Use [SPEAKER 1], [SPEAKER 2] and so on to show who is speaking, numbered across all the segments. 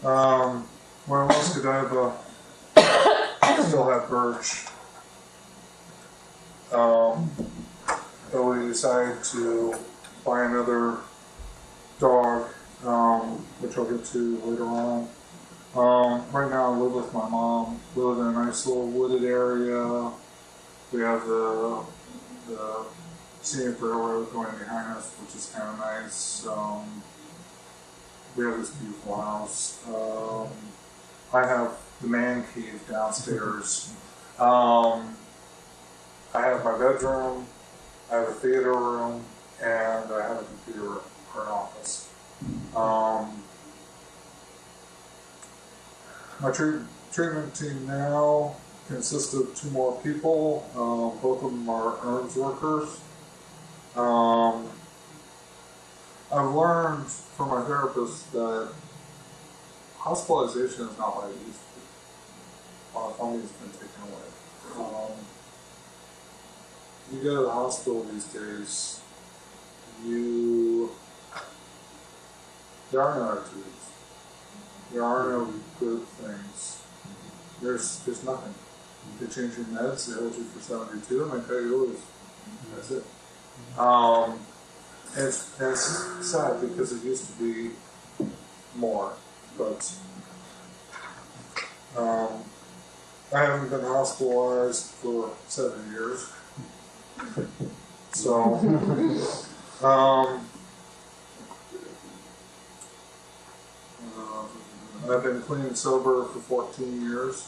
[SPEAKER 1] When I lost Godiva, I still had Birch. But we decided to buy another dog, which I'll get to later on. Right now I live with my mom. We live in a nice little wooded area. We have the scenic railroad going behind us, which is kind of nice. We have this beautiful house. I have the man cave downstairs. I have my bedroom, I have a theater room, and I have a computer room or an office. My treatment team now consists of 2 more people. Both of them are EARNS workers. I've learned from my therapist that hospitalization is not like it used to be. Funding has been taken away. You go to the hospital these days, there are no activities. There are no good things. There's nothing. They change your meds, they hold you for 72, and they tell you always. That's it. It's sad because it used to be more, but I haven't been hospitalized for 7 years. So, I've been clean and sober for 14 years.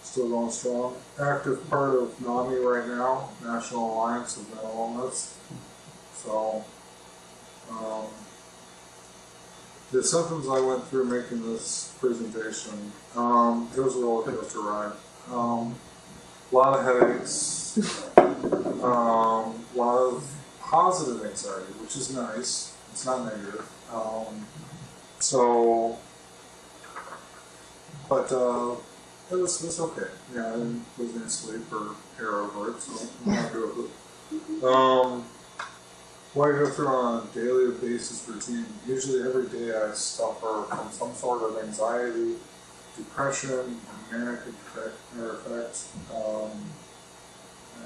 [SPEAKER 1] Still going strong. Active part of NAMI right now, National Alliance of Mental Illness. So, the symptoms I went through making this presentation, it was a roller coaster ride. A lot of headaches, a lot of positive anxiety, which is nice. It's not negative. It was okay. Yeah, I didn't lose any sleep or hair over it, so I'm happy with it. What I go through on a daily basis routine, usually every day I suffer from some sort of anxiety, depression, manic effect.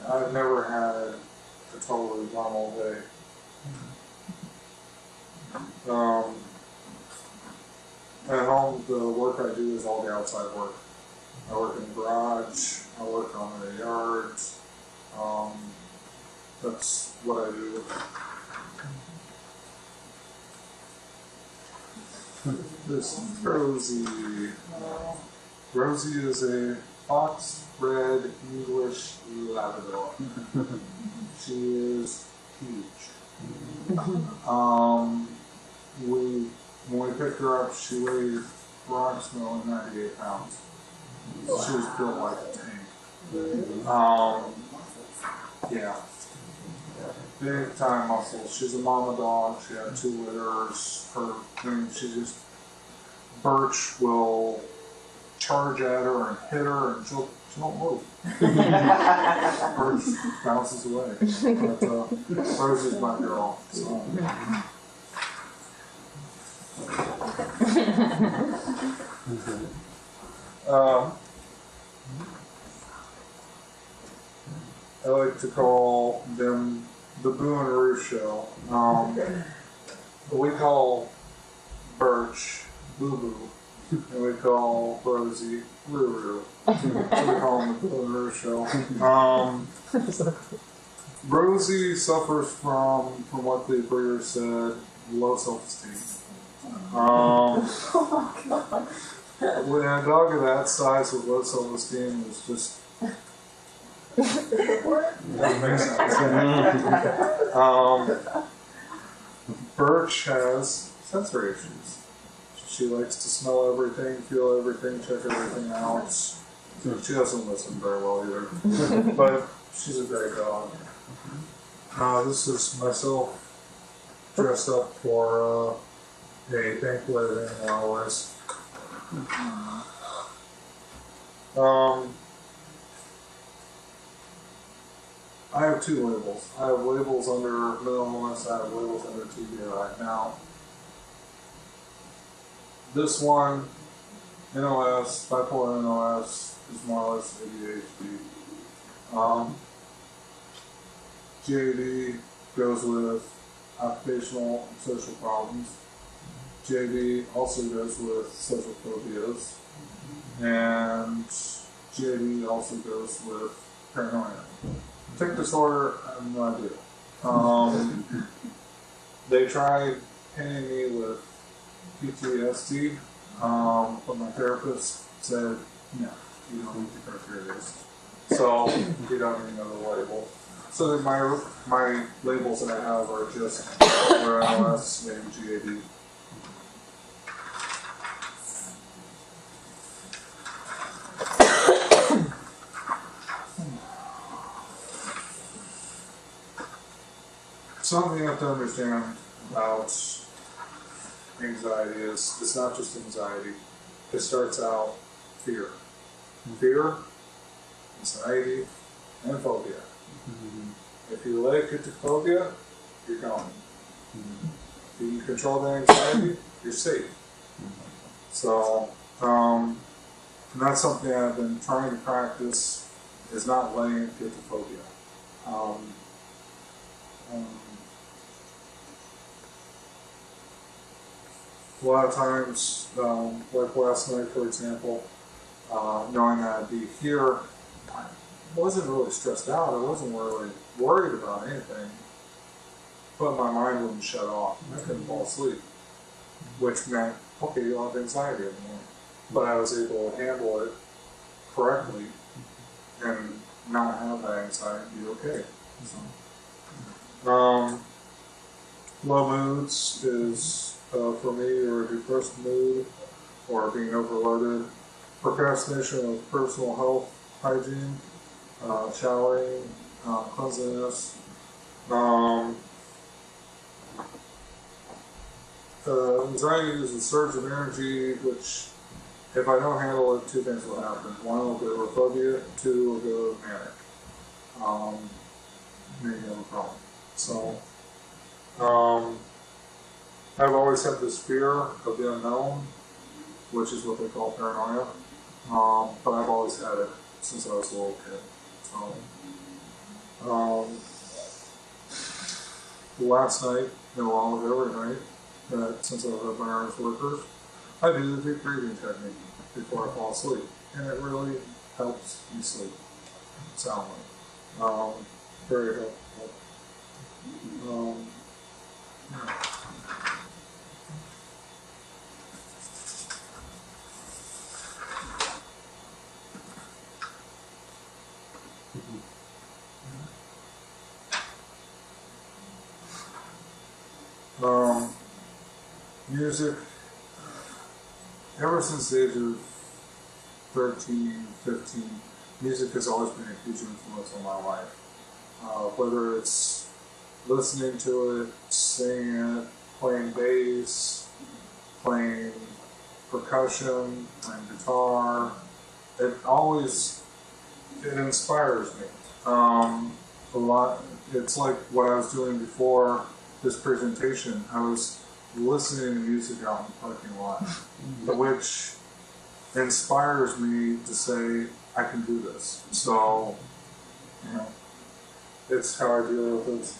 [SPEAKER 1] I've never had a totally normal day. At home, the work I do is all the outside work. I work in the garage, I work on the yard. That's what I do. This Rosie. Rosie is a fox red English Labrador. She is huge. When we picked her up, she weighed approximately 98 pounds. She was built like a tank. Yeah. Big time muscles. She's a mama dog. She had 2 litters. Birch will charge at her and hit her, and she won't move. Birch bounces away. But Rosie's my girl. So. I like to call them the Boo and Roo show. We call Birch Boo Boo, and we call Rosie Roo Roo. So we call them the Boo and Roo show. Rosie suffers from what the breeder said, low self-esteem. When a dog of that size with low self-esteem is just doesn't make sense. Birch has sensory issues. She likes to smell everything, feel everything, check everything out. She doesn't listen very well either, but she's a great dog. This is myself dressed up for a banquet in Wallace. I have 2 labels. I have labels under mental illness, I have labels under TBI. Now, This one, NOS, bipolar NOS, is more or less ADHD. GAD goes with occupational and social problems. JD also goes with social phobias. And GAD also goes with paranoia. Tic disorder, I have no idea. They tried hitting me with PTSD, but my therapist said, no, you don't need to go through this. So you don't need another label. So my labels that I have are just NOS and GAD. Something you have to understand about anxiety is it's not just anxiety. It starts out fear. Fear, anxiety, and phobia. Mm-hmm. If you let it get to phobia, you're gone. Mm-hmm. If you can control the anxiety, you're safe. Mm-hmm. So, and that's something I've been trying to practice, is not letting it get to phobia. A lot of times, like last night, for example, knowing that I'd be here, I wasn't really stressed out. I wasn't really worried about anything, but my mind wouldn't shut off. I couldn't fall asleep, which meant, okay, you'll have anxiety in the morning. But I was able to handle it correctly and not have that anxiety and be okay. So, low moods is, for me, or a depressed mood, or being overloaded. Procrastination with personal health, hygiene, showering, cleanliness. Anxiety is a surge of energy, which, if I don't handle it, two things will happen. One will go to phobia, two will go to manic. Maybe have a problem. So, I've always had this fear of the unknown, which is what they call paranoia. But I've always had it since I was a little kid. So, last night, and along with every night, since I've had my Irish workers, I do the deep breathing technique before I fall asleep. And it really helps me sleep soundly. Very helpful. Music, ever since the age of 13, 15, music has always been a huge influence on my life. Whether it's listening to it, singing it, playing bass, playing percussion, playing guitar, it inspires me. A lot, it's like what I was doing before this presentation. I was listening to music out in the parking lot, which inspires me to say, I can do this. So, it's how I deal with it.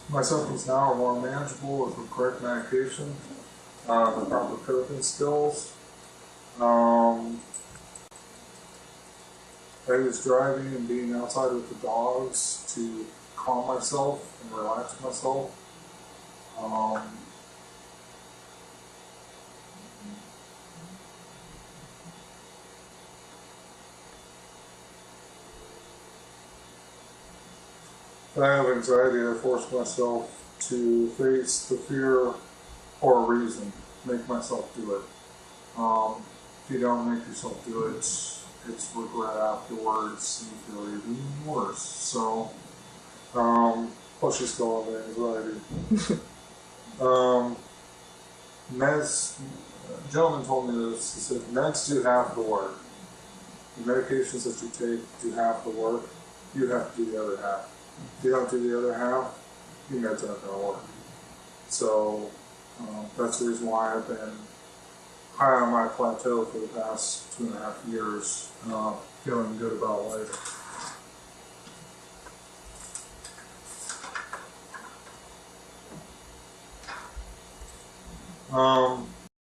[SPEAKER 1] My symptoms now are more manageable with the correct medication, the proper coping skills. I was driving and being outside with the dogs to calm myself and relax myself. If I have anxiety, I force myself to face the fear for a reason, make myself do it. If you don't make yourself do it, it's regret afterwards, and you feel even worse. So, plus you still have anxiety. Meds, a gentleman told me this, he said, meds do half the work. The medications that you take do half the work, you have to do the other half. If you don't do the other half, meds aren't going to work. So that's the reason why I've been high on my plateau for the past 2.5 years, feeling good about life.